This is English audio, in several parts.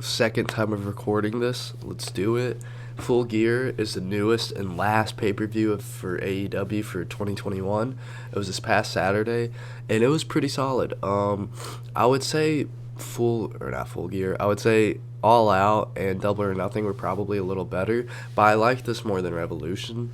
second time of recording this. Let's do it. Full Gear is the newest and last pay-per-view for AEW for 2021. It was this past Saturday, and it was pretty solid. I would say not Full Gear. I would say All Out and Double or Nothing were probably a little better, but I like this more than Revolution.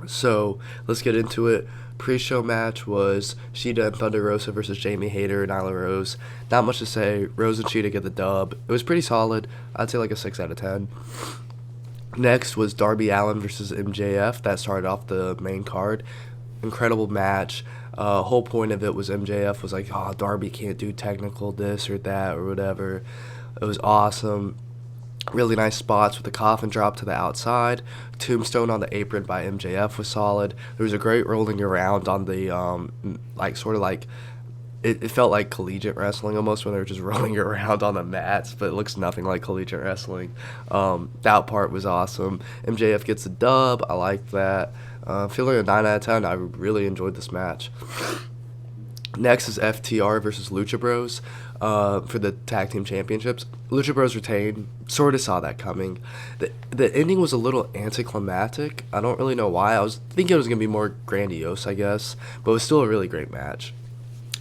So let's get into it. Pre-show match was Sheeta and Thunder Rosa versus Jamie Hayter and Nyla Rose. Not much to say. Rose and Sheeta get the dub. It was pretty solid. I'd say like a 6 out of 10. Next was Darby Allin versus MJF. That started off the main card. Incredible match. Whole point of it was MJF was like, oh, Darby can't do technical this or that or whatever. It was awesome. Really nice spots with the coffin drop to the outside. Tombstone on the apron by MJF was solid. There was a great rolling around on the, it felt like collegiate wrestling almost when they were just rolling around on the mats, but it looks nothing like collegiate wrestling. That part was awesome. MJF gets a dub. I liked that. Feeling a 9 out of 10. I really enjoyed this match. Next is FTR versus Lucha Bros for the Tag Team Championships. Lucha Bros retained. Sort of saw that coming. The ending was a little anticlimactic. I don't really know why. I was thinking it was going to be more grandiose, I guess, but it was still a really great match.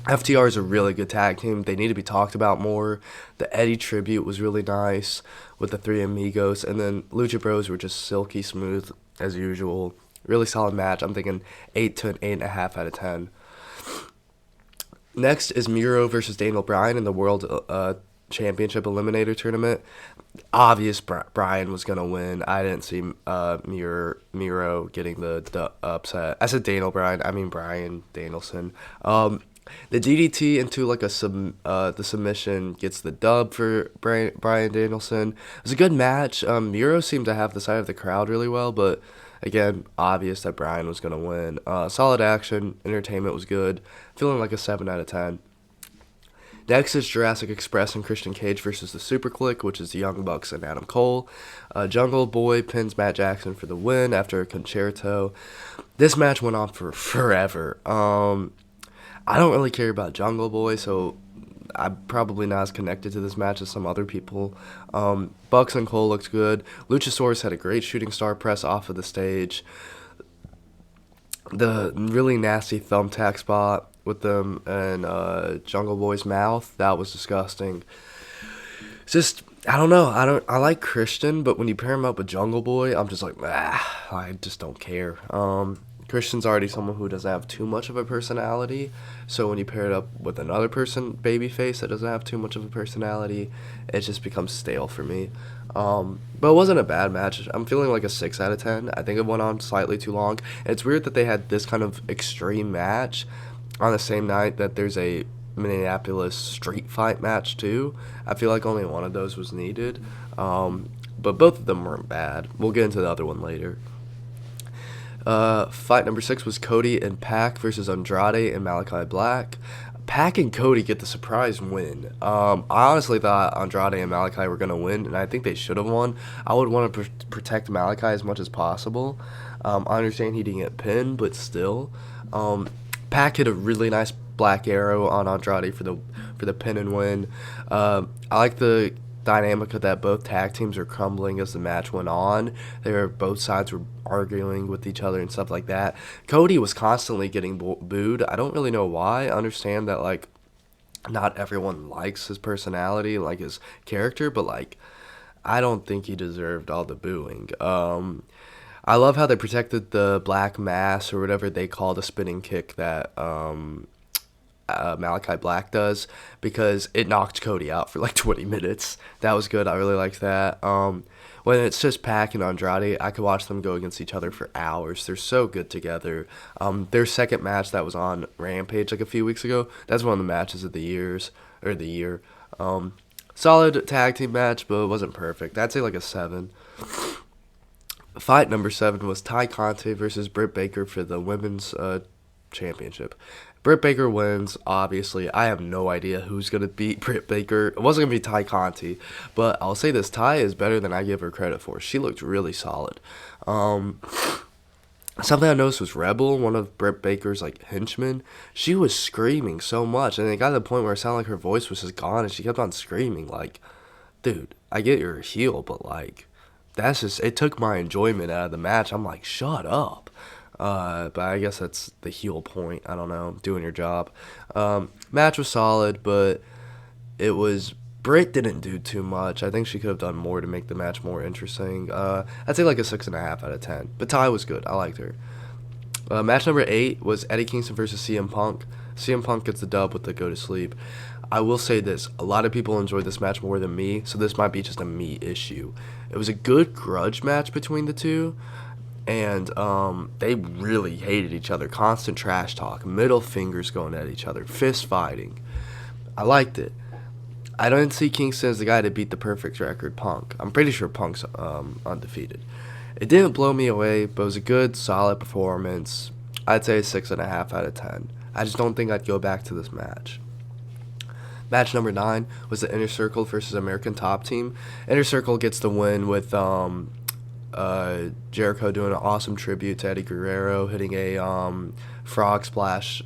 FTR is a really good tag team. They need to be talked about more. The Eddie tribute was really nice with the three amigos, and then Lucha Bros were just silky smooth as usual. Really solid match. I'm thinking 8 to an 8.5 out of 10. Next is Miro versus Daniel Bryan in the World Championship Eliminator Tournament. Obvious Bryan was going to win. I didn't see Miro getting the upset. I said Daniel Bryan. I mean Bryan Danielson. The DDT into like the submission gets the dub for Bryan Danielson. It was a good match. Miro seemed to have the side of the crowd really well, but again, obvious that Bryan was going to win. Solid action. Entertainment was good. Feeling like a 7 out of 10. Next is Jurassic Express and Christian Cage versus the Super Clique, which is the Young Bucks and Adam Cole. Jungle Boy pins Matt Jackson for the win after a concerto. This match went on for forever. I don't really care about Jungle Boy, so I'm probably not as connected to this match as some other people. Bucks and Cole looked good. Luchasaurus had a great shooting star press off of the stage. The really nasty thumbtack spot with them and Jungle Boy's mouth, that was disgusting. It's just, I don't know. I like Christian, but when you pair him up with Jungle Boy, I'm just like, I just don't care. Christian's already someone who doesn't have too much of a personality, so when you pair it up with another person, babyface, that doesn't have too much of a personality, it just becomes stale for me. But it wasn't a bad match. I'm feeling like a 6 out of 10. I think it went on slightly too long. And it's weird that they had this kind of extreme match on the same night that there's a Minneapolis street fight match too. I feel like only one of those was needed. But both of them weren't bad. We'll get into the other one later. Fight number 6 was Cody and Pac versus Andrade and Malachi Black. Pac and Cody get the surprise win. I honestly thought Andrade and Malachi were going to win, and I think they should have won. I would want to protect Malachi as much as possible. I understand he didn't get pinned, but still. Pac hit a really nice black arrow on Andrade for the pin and win. I like the dynamic of that both tag teams are crumbling as the match went on. Both sides were arguing with each other and stuff like that. Cody was constantly getting booed. I don't really know why. I understand that like not everyone likes his personality, like his character, but like I don't think he deserved all the booing. I love how they protected the black mass or whatever they call the spinning kick that Malachi Black does, because it knocked Cody out for like 20 minutes. That was good. I really liked that. When it's just Pac and Andrade, I could watch them go against each other for hours. They're so good together. Their second match that was on Rampage like a few weeks ago, that's one of the matches of the year. Solid tag team match, but it wasn't perfect. I'd say like a 7. Fight number 7 was Ty Conte versus Britt Baker for the women's championship. Britt Baker wins, obviously. I have no idea who's going to beat Britt Baker. It wasn't going to be Ty Conti, but I'll say this, Ty is better than I give her credit for. She looked really solid. Something I noticed was Rebel, one of Britt Baker's like henchmen. She was screaming so much, and it got to the point where it sounded like her voice was just gone, and she kept on screaming. Like, dude, I get you're a heel, but like, that's just, it took my enjoyment out of the match. I'm like, shut up. But I guess that's the heel point. I don't know, doing your job. Match was solid, but it was, Britt didn't do too much. I think she could have done more to make the match more interesting. I'd say like a 6.5 out of 10. But Ty was good. I liked her. Match number 8 was Eddie Kingston versus CM Punk. CM Punk gets the dub with the go to sleep. I will say this, a lot of people enjoyed this match more than me, so this might be just a me issue. It was a good grudge match between the two, and they really hated each other. Constant trash talk, middle fingers going at each other, fist fighting. I liked it. I don't see Kingston as the guy to beat the perfect record, Punk. I'm pretty sure Punk's undefeated. It didn't blow me away, but it was a good, solid performance. I'd say 6.5 out of 10. I just don't think I'd go back to this match. Match number 9 was the Inner Circle versus American Top Team. Inner Circle gets the win with Jericho doing an awesome tribute to Eddie Guerrero, hitting a frog splash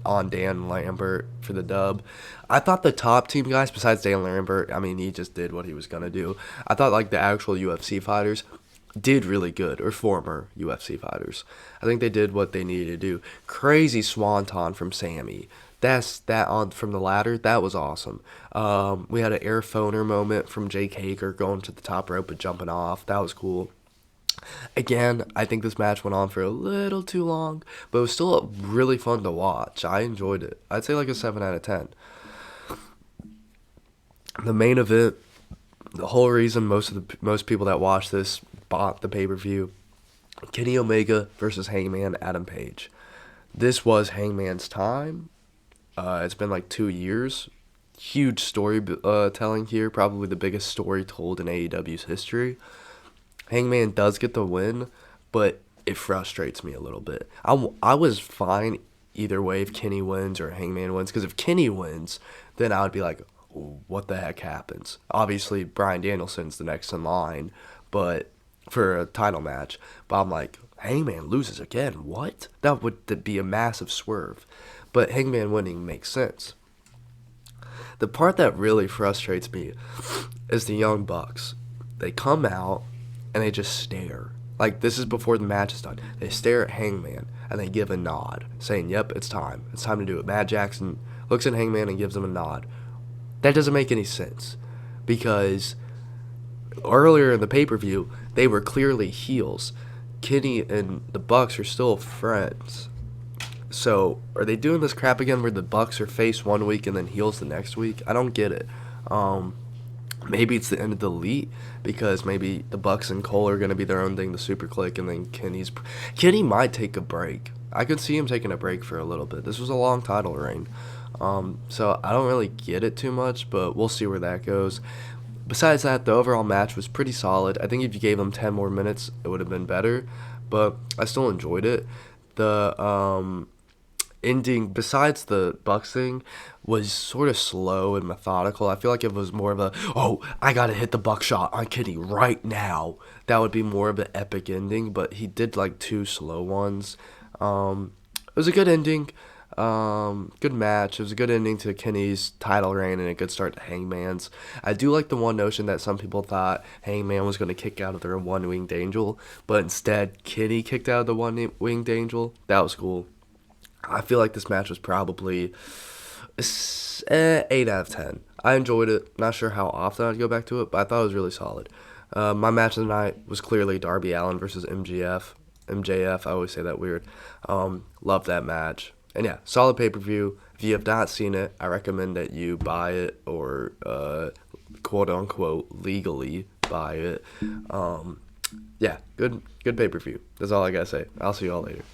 on Dan Lambert for the dub. I thought the Top Team guys, besides Dan Lambert, I mean, he just did what he was going to do. I thought like the actual UFC fighters did really good, or former UFC fighters. I think they did what they needed to do. Crazy swanton from Sammy. That on from the ladder, that was awesome. We had an air phoner moment from Jake Hager going to the top rope and jumping off. That was cool. Again, I think this match went on for a little too long, but it was still really fun to watch. I enjoyed it. I'd say like a 7 out of 10. The main event, the whole reason most people that watch this bought the pay-per-view, Kenny Omega versus Hangman Adam Page. This was Hangman's time. It's been like 2 years. Huge story telling here. Probably the biggest story told in AEW's history. Hangman does get the win, but it frustrates me a little bit. I was fine either way if Kenny wins or Hangman wins. Because if Kenny wins, then I would be like, what the heck happens? Obviously, Bryan Danielson's the next in line, but for a title match. But I'm like, Hangman loses again. What? That would be a massive swerve. But Hangman winning makes sense. The part that really frustrates me is the Young Bucks. They come out and they just stare. Like, this is before the match is done. They stare at Hangman and they give a nod, saying, yep, it's time. It's time to do it. Matt Jackson looks at Hangman and gives him a nod. That doesn't make any sense, because earlier in the pay-per-view, they were clearly heels. Kenny and the Bucks are still friends. So, are they doing this crap again where the Bucks are face one week and then heels the next week? I don't get it. Maybe it's the end of the elite, because maybe the Bucks and Cole are going to be their own thing, the Super Click, and then Kenny might take a break. I could see him taking a break for a little bit. This was a long title reign. So I don't really get it too much, but we'll see where that goes. Besides that, the overall match was pretty solid. I think if you gave them 10 more minutes, it would have been better, but I still enjoyed it. The ending, besides the Bucks thing, was sort of slow and methodical. I feel like it was more of a, I gotta hit the buckshot on Kenny right now. That would be more of an epic ending, but he did like 2 slow ones. It was a good ending. Good match. It was a good ending to Kenny's title reign and a good start to Hangman's. I do like the one notion that some people thought Hangman was going to kick out of their one-winged angel, but instead Kenny kicked out of the one-winged angel. That was cool. I feel like this match was probably 8 out of 10. I enjoyed it. Not sure how often I'd go back to it, but I thought it was really solid. My match of the night was clearly Darby Allin versus MJF. I always say that weird. Loved that match. And yeah, solid pay-per-view. If you have not seen it, I recommend that you buy it, or quote-unquote legally buy it. Yeah, good pay-per-view. That's all I gotta say. I'll see you all later.